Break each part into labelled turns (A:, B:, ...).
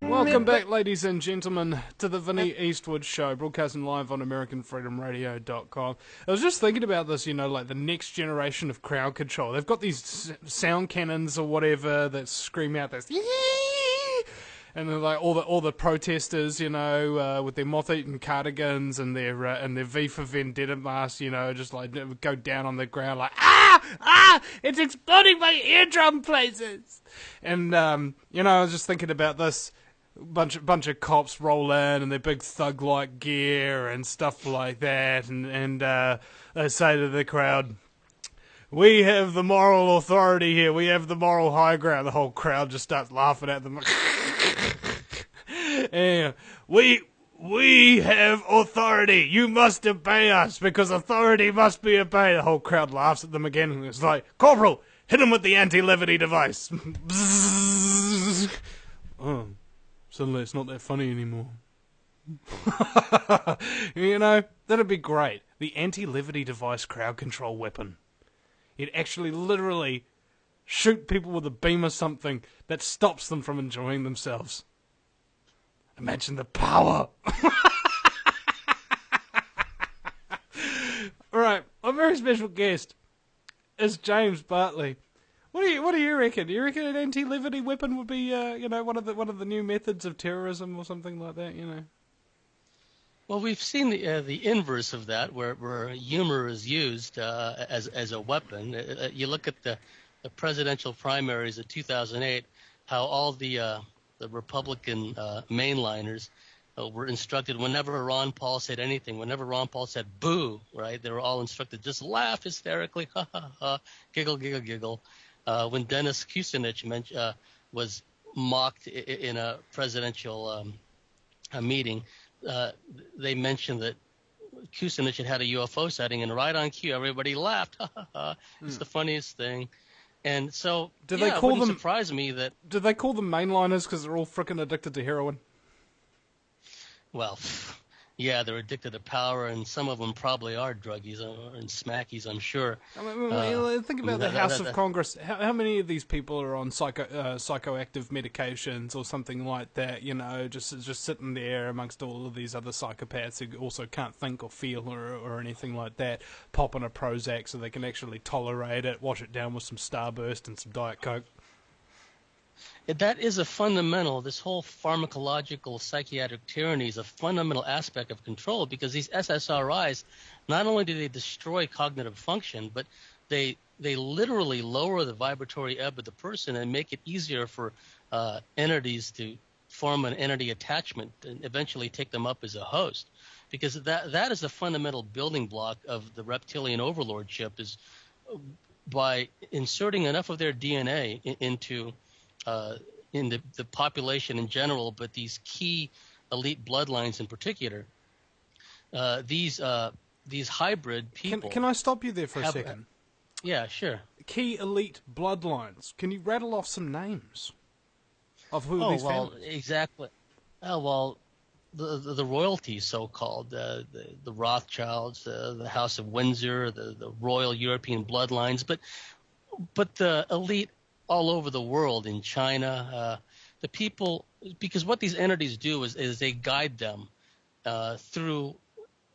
A: Welcome back, ladies and gentlemen, to the Vinny Eastwood Show, broadcasting live on AmericanFreedomRadio.com. I was just thinking about this, like the next generation of crowd control. They've got these sound cannons or whatever that scream out this, and they're like all the protesters, with their moth-eaten cardigans and their V for Vendetta masks, just like go down on the ground like, it's exploding my eardrum places. And I was just thinking about this. Bunch of cops roll in and their big thug-like gear and stuff like that, and they say to the crowd, "We have the moral authority here. We have the moral high ground." The whole crowd just starts laughing at them. And we have authority. You must obey us because authority must be obeyed. The whole crowd laughs at them again, and it's like, "Corporal, hit him with the anti-levity device." Oh. Suddenly it's not that funny anymore. That'd be great. The anti-levity device crowd control weapon. It'd actually literally shoot people with a beam or something that stops them from enjoying themselves. Imagine the power. Alright, our very special guest is James Bartley. What do you reckon? Do you reckon an anti-levity weapon would be, one of the new methods of terrorism or something like that?
B: Well, we've seen the inverse of that, where humor is used as a weapon. You look at the presidential primaries of 2008, how all the Republican mainliners were instructed whenever Ron Paul said anything, whenever Ron Paul said "boo," right? They were all instructed just laugh hysterically, ha ha ha, giggle giggle giggle. When Dennis Kucinich was mocked in a presidential meeting, they mentioned that Kucinich had a UFO sighting, and right on cue, everybody laughed. Ha ha ha! It's the funniest thing. And so, it wouldn't surprise me that.
A: Did they call them mainliners because they're all frickin' addicted to heroin?
B: Well, yeah, they're addicted to power, and some of them probably are druggies and smackies, I'm sure.
A: Think about the House of Congress. How many of these people are on psychoactive medications or something like that, just sitting there amongst all of these other psychopaths who also can't think or feel or anything like that, popping a Prozac so they can actually tolerate it, wash it down with some Starburst and some Diet Coke?
B: That is a fundamental, this whole pharmacological psychiatric tyranny is a fundamental aspect of control, because these SSRIs, not only do they destroy cognitive function, but they literally lower the vibratory ebb of the person and make it easier for entities to form an entity attachment and eventually take them up as a host. Because that is the fundamental building block of the reptilian overlordship, is by inserting enough of their DNA into in the population in general, but these key elite bloodlines in particular, these hybrid people.
A: Can I stop you there for a second?
B: Yeah, sure.
A: Key elite bloodlines. Can you rattle off some names of who these families?
B: Exactly. Oh, well, the royalty, so-called, the Rothschilds, the House of Windsor, the royal European bloodlines, but the elite all over the world, in China, the people, because what these entities do is they guide them through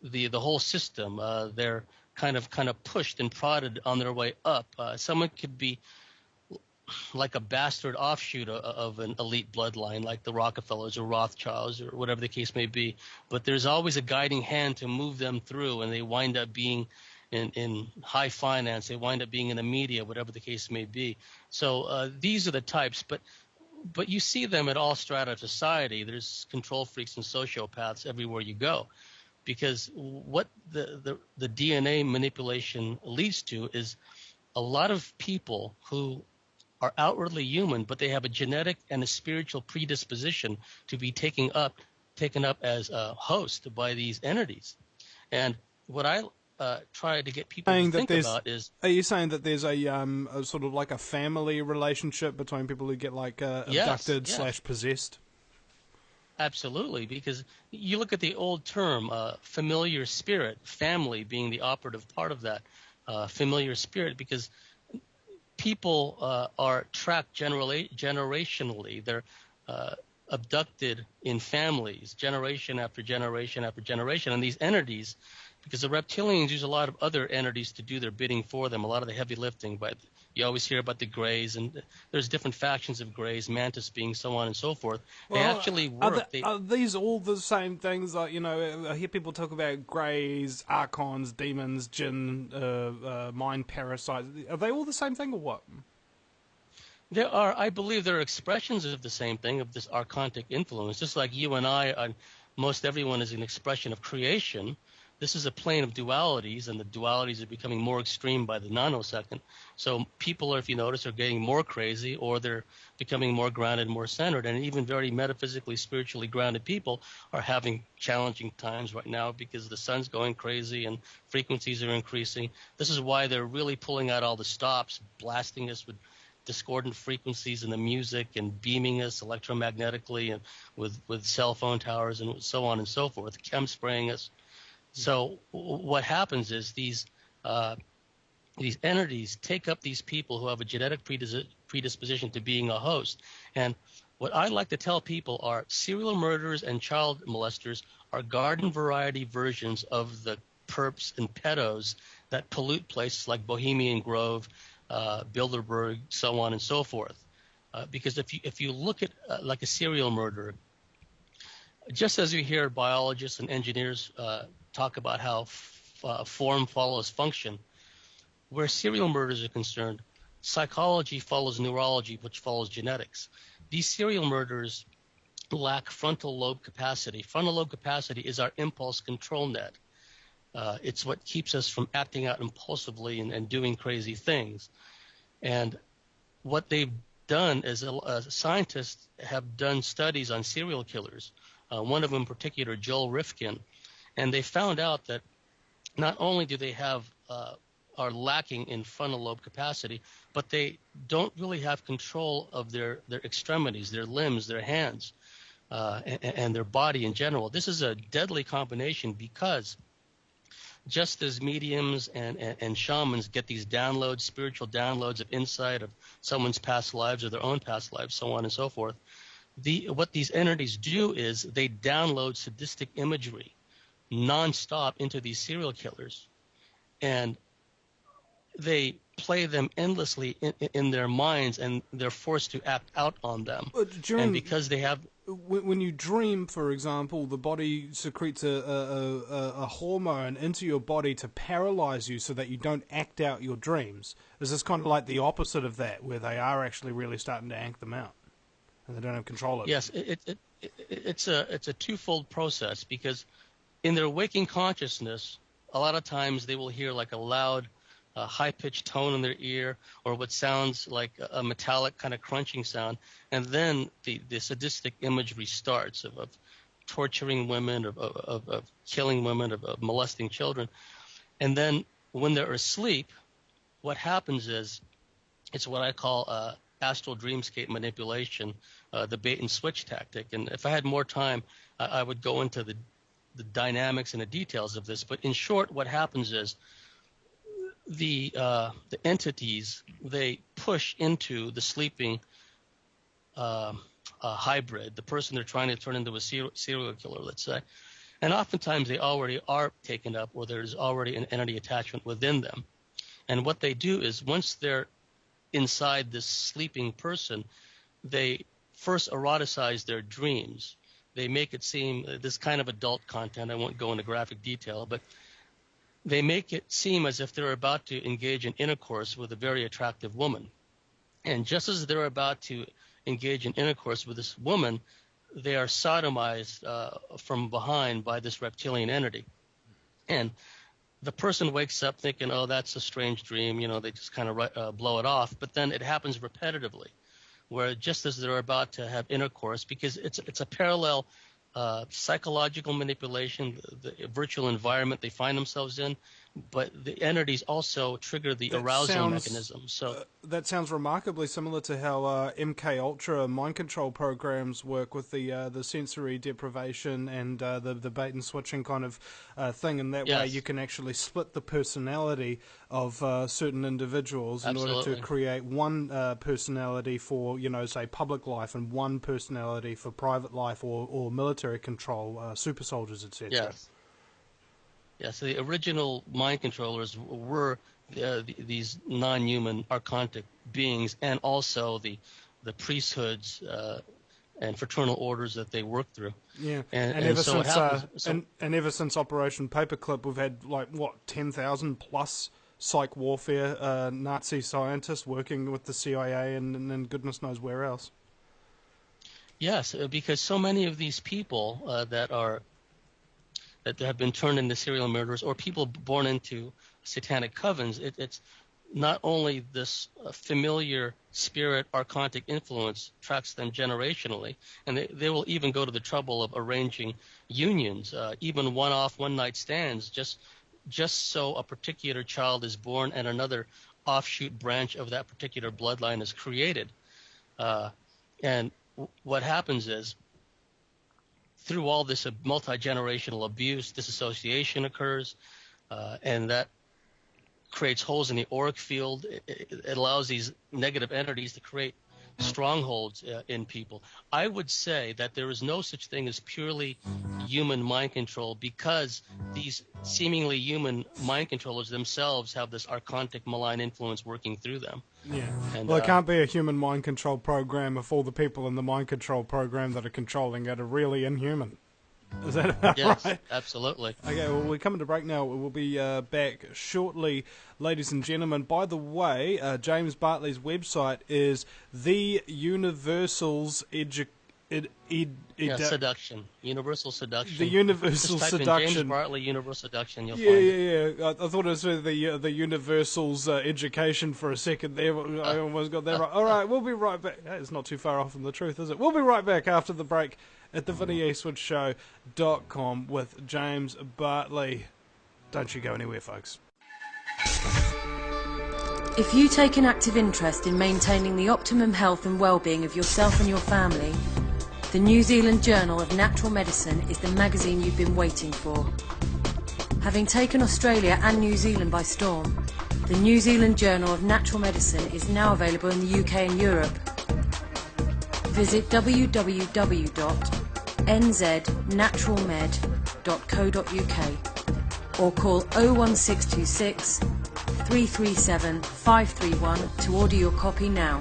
B: the whole system. They're kind of pushed and prodded on their way up. Someone could be like a bastard offshoot of an elite bloodline, like the Rockefellers or Rothschilds or whatever the case may be. But there's always a guiding hand to move them through, and they wind up being in high finance, they wind up being in the media, whatever the case may be. So these are the types, but you see them at all strata of society. There's control freaks and sociopaths everywhere you go, because what the DNA manipulation leads to is a lot of people who are outwardly human, but they have a genetic and a spiritual predisposition to be taken up as a host by these entities. And what I try to get people to think about is...
A: Are you saying that there's a sort of like a family relationship between people who get like abducted / possessed?
B: Absolutely, because you look at the old term, familiar spirit, family being the operative part of that, familiar spirit, because people are tracked generationally. They're abducted in families, generation after generation after generation. And these entities, because the reptilians use a lot of other entities to do their bidding for them, a lot of the heavy lifting, but you always hear about the Greys, and there's different factions of Greys, Mantis being, so on and so forth. They actually work.
A: Are these all the same things? Like, you know, I hear people talk about Greys, Archons, Demons, Jinn, Mind Parasites. Are they all the same thing or what?
B: I believe there are expressions of the same thing, of this archontic influence. Just like you and I, most everyone is an expression of creation. This is a plane of dualities, and the dualities are becoming more extreme by the nanosecond. So people, if you notice, are getting more crazy, or they're becoming more grounded, more centered. And even very metaphysically, spiritually grounded people are having challenging times right now because the sun's going crazy and frequencies are increasing. This is why they're really pulling out all the stops, blasting us with discordant frequencies in the music and beaming us electromagnetically and with cell phone towers and so on and so forth, chem spraying us. So what happens is these entities take up these people who have a genetic predisposition to being a host. And what I like to tell people are serial murderers and child molesters are garden variety versions of the perps and pedos that pollute places like Bohemian Grove, Bilderberg, so on and so forth. Because if you look at like a serial murderer, just as you hear biologists and engineers talk about how form follows function, where serial murders are concerned, psychology follows neurology, which follows genetics. These serial murderers lack frontal lobe capacity. Frontal lobe capacity is our impulse control net. It's what keeps us from acting out impulsively and doing crazy things. And what they've done is scientists have done studies on serial killers, one of them in particular, Joel Rifkin, and they found out that not only do they are lacking in frontal lobe capacity, but they don't really have control of their extremities, their limbs, their hands, and their body in general. This is a deadly combination because just as mediums and shamans get these downloads, spiritual downloads of insight of someone's past lives or their own past lives, so on and so forth, what these entities do is they download sadistic imagery nonstop into these serial killers, and they play them endlessly in their minds, and they're forced to act out on them. And because they have...
A: When you dream, for example, the body secretes a hormone into your body to paralyze you so that you don't act out your dreams. Is this kind of like the opposite of that, where they are actually really starting to act them out and they don't have control of it?
B: Yes, it's a twofold process, because in their waking consciousness, a lot of times they will hear like a loud, high-pitched tone in their ear, or what sounds like a metallic kind of crunching sound, and then the sadistic imagery starts of torturing women, of killing women, of molesting children. And then when they're asleep, what happens is it's what I call astral dreamscape manipulation, the bait and switch tactic. And if I had more time, I would go into the dynamics and the details of this. But in short, what happens is the entities, they push into the sleeping hybrid, the person they're trying to turn into a serial killer, let's say. And oftentimes they already are taken up, or there's already an entity attachment within them. And what they do is once they're inside this sleeping person, they first eroticize their dreams. They make it seem this kind of adult content. I won't go into graphic detail, but they make it seem as if they're about to engage in intercourse with a very attractive woman. And just as they're about to engage in intercourse with this woman, they are sodomized from behind by this reptilian entity. And the person wakes up thinking, oh, that's a strange dream. They just kind of blow it off. But then it happens repetitively, where just as they're about to have intercourse, because it's a parallel psychological manipulation, the virtual environment they find themselves in, but the entities also trigger the arousal mechanism. So
A: that sounds remarkably similar to how MK Ultra mind control programs work with the sensory deprivation and the bait and switching kind of thing. And that way, you can actually split the personality of certain individuals in order to create one personality for, say public life, and one personality for private life or military control, super soldiers, etc.
B: Yes. Yeah, so the original mind controllers were these non-human archontic beings, and also the priesthoods and fraternal orders that they worked through.
A: Yeah,
B: and
A: ever
B: so
A: since and ever since Operation Paperclip, we've had 10,000 plus psych warfare Nazi scientists working with the CIA and goodness knows where else.
B: Yes, because so many of these people that have been turned into serial murderers, or people born into satanic covens, it's not only this familiar spirit archontic influence tracks them generationally, and they will even go to the trouble of arranging unions, even one-night stands, just so a particular child is born and another offshoot branch of that particular bloodline is created. And what happens is, through all this multi-generational abuse, disassociation occurs, and that creates holes in the auric field. It allows these negative entities to create strongholds in people. I would say that there is no such thing as purely human mind control, because these seemingly human mind controllers themselves have this archontic malign influence working through them.
A: Yeah.
B: And,
A: well, it can't be a human mind control program if all the people in the mind control program that are controlling it are really inhuman. Is that about
B: yes,
A: right?
B: Absolutely.
A: Okay, well, we're coming to break now. We'll be back shortly, ladies and gentlemen. By the way, James Bartley's website is The Universal's
B: Seduction. Universal Seduction.
A: The Universal
B: Just type
A: Seduction.
B: in James Bartley Universal Seduction, you'll find
A: it. Yeah. I thought it was the Universal's education for a second there. I almost got that right. All right, we'll be right back. Hey, it's not too far off from the truth, is it? We'll be right back after the break at the VinnyEastwoodShow.com with James Bartley. Don't you go anywhere, folks.
C: If you take an active interest in maintaining the optimum health and well-being of yourself and your family, the New Zealand Journal of Natural Medicine is the magazine you've been waiting for. Having taken Australia and New Zealand by storm, the New Zealand Journal of Natural Medicine is now available in the UK and Europe. Visit www.nznaturalmed.co.uk or call 01626 337 531 to order your copy now.